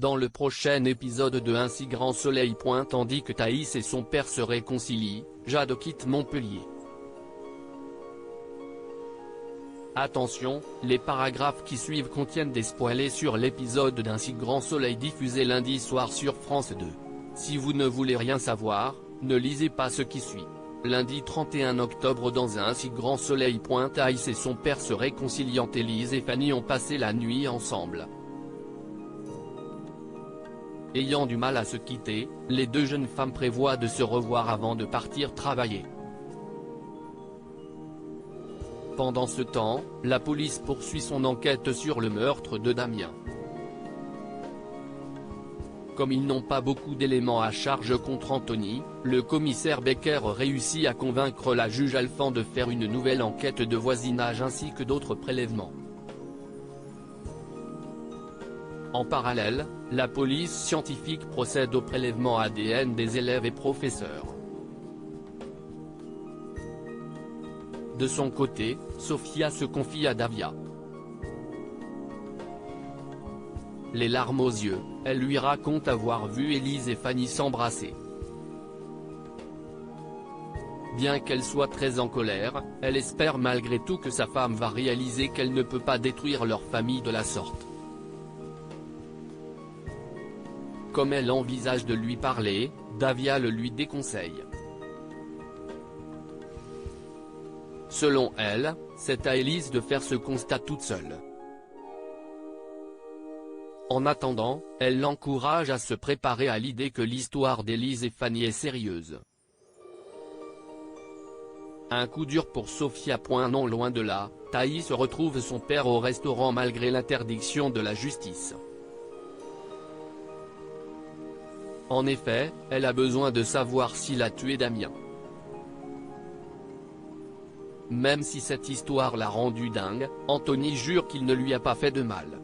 Dans le prochain épisode de Un si grand soleil. Tandis que Thaïs et son père se réconcilient, Jade quitte Montpellier. Attention, les paragraphes qui suivent contiennent des spoilers sur l'épisode d'Un si grand soleil diffusé lundi soir sur France 2. Si vous ne voulez rien savoir, ne lisez pas ce qui suit. Lundi 31 octobre dans Un si grand soleil. Thaïs et son père se réconciliant. Élise et Fanny ont passé la nuit ensemble. Ayant du mal à se quitter, les deux jeunes femmes prévoient de se revoir avant de partir travailler. Pendant ce temps, la police poursuit son enquête sur le meurtre de Damien. Comme ils n'ont pas beaucoup d'éléments à charge contre Anthony, le commissaire Becker réussit à convaincre la juge Alphand de faire une nouvelle enquête de voisinage ainsi que d'autres prélèvements. En parallèle, la police scientifique procède au prélèvement ADN des élèves et professeurs. De son côté, Sophia se confie à Davia. Les larmes aux yeux, elle lui raconte avoir vu Élise et Fanny s'embrasser. Bien qu'elle soit très en colère, elle espère malgré tout que sa femme va réaliser qu'elle ne peut pas détruire leur famille de la sorte. Comme elle envisage de lui parler, Davia le lui déconseille. Selon elle, c'est à Élise de faire ce constat toute seule. En attendant, elle l'encourage à se préparer à l'idée que l'histoire d'Élise et Fanny est sérieuse. Un coup dur pour Sophia. Non loin de là, Thaïs retrouve son père au restaurant malgré l'interdiction de la justice. En effet, elle a besoin de savoir s'il a tué Damien. Même si cette histoire l'a rendu dingue, Anthony jure qu'il ne lui a pas fait de mal.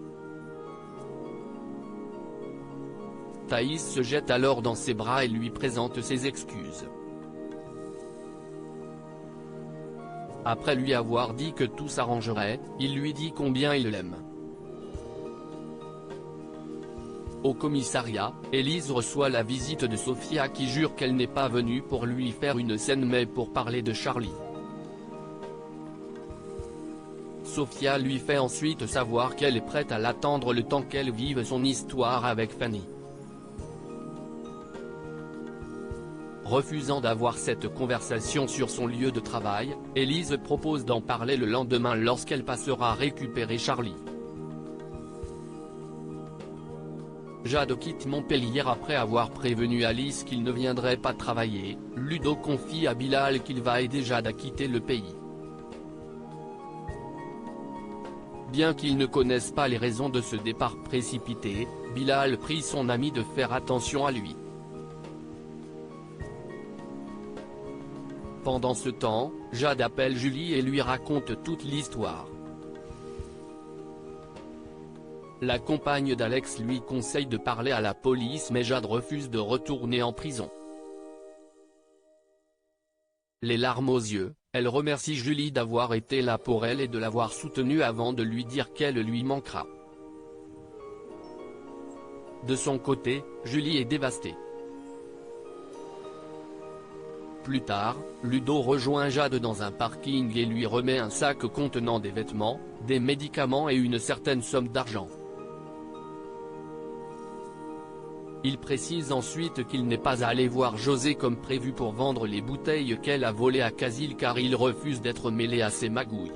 Thaïs se jette alors dans ses bras et lui présente ses excuses. Après lui avoir dit que tout s'arrangerait, il lui dit combien il l'aime. Au commissariat, Élise reçoit la visite de Sophia qui jure qu'elle n'est pas venue pour lui faire une scène mais pour parler de Charlie. Sophia lui fait ensuite savoir qu'elle est prête à l'attendre le temps qu'elle vive son histoire avec Fanny. Refusant d'avoir cette conversation sur son lieu de travail, Élise propose d'en parler le lendemain lorsqu'elle passera récupérer Charlie. Jade quitte Montpellier après avoir prévenu Alice qu'il ne viendrait pas travailler. Ludo confie à Bilal qu'il va aider Jade à quitter le pays. Bien qu'ils ne connaissent pas les raisons de ce départ précipité, Bilal prie son ami de faire attention à lui. Pendant ce temps, Jade appelle Julie et lui raconte toute l'histoire. La compagne d'Alex lui conseille de parler à la police mais Jade refuse de retourner en prison. Les larmes aux yeux, elle remercie Julie d'avoir été là pour elle et de l'avoir soutenue avant de lui dire qu'elle lui manquera. De son côté, Julie est dévastée. Plus tard, Ludo rejoint Jade dans un parking et lui remet un sac contenant des vêtements, des médicaments et une certaine somme d'argent. Il précise ensuite qu'il n'est pas allé voir José comme prévu pour vendre les bouteilles qu'elle a volées à Casil car il refuse d'être mêlé à ces magouilles.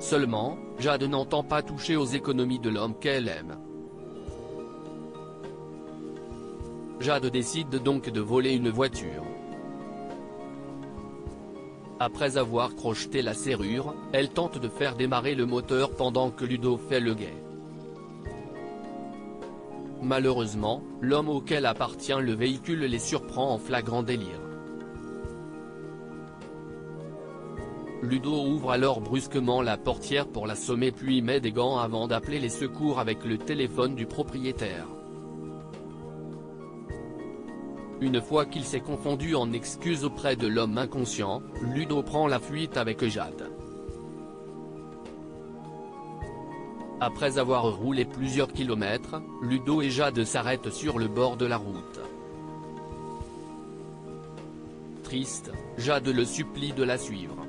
Seulement, Jade n'entend pas toucher aux économies de l'homme qu'elle aime. Jade décide donc de voler une voiture. Après avoir crocheté la serrure, elle tente de faire démarrer le moteur pendant que Ludo fait le guet. Malheureusement, l'homme auquel appartient le véhicule les surprend en flagrant délire. Ludo ouvre alors brusquement la portière pour l'assommer puis met des gants avant d'appeler les secours avec le téléphone du propriétaire. Une fois qu'il s'est confondu en excuses auprès de l'homme inconscient, Ludo prend la fuite avec Jade. Après avoir roulé plusieurs kilomètres, Ludo et Jade s'arrêtent sur le bord de la route. Triste, Jade le supplie de la suivre.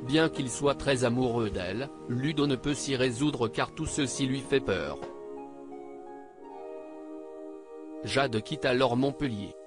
Bien qu'il soit très amoureux d'elle, Ludo ne peut s'y résoudre car tout ceci lui fait peur. Jade quitte alors Montpellier.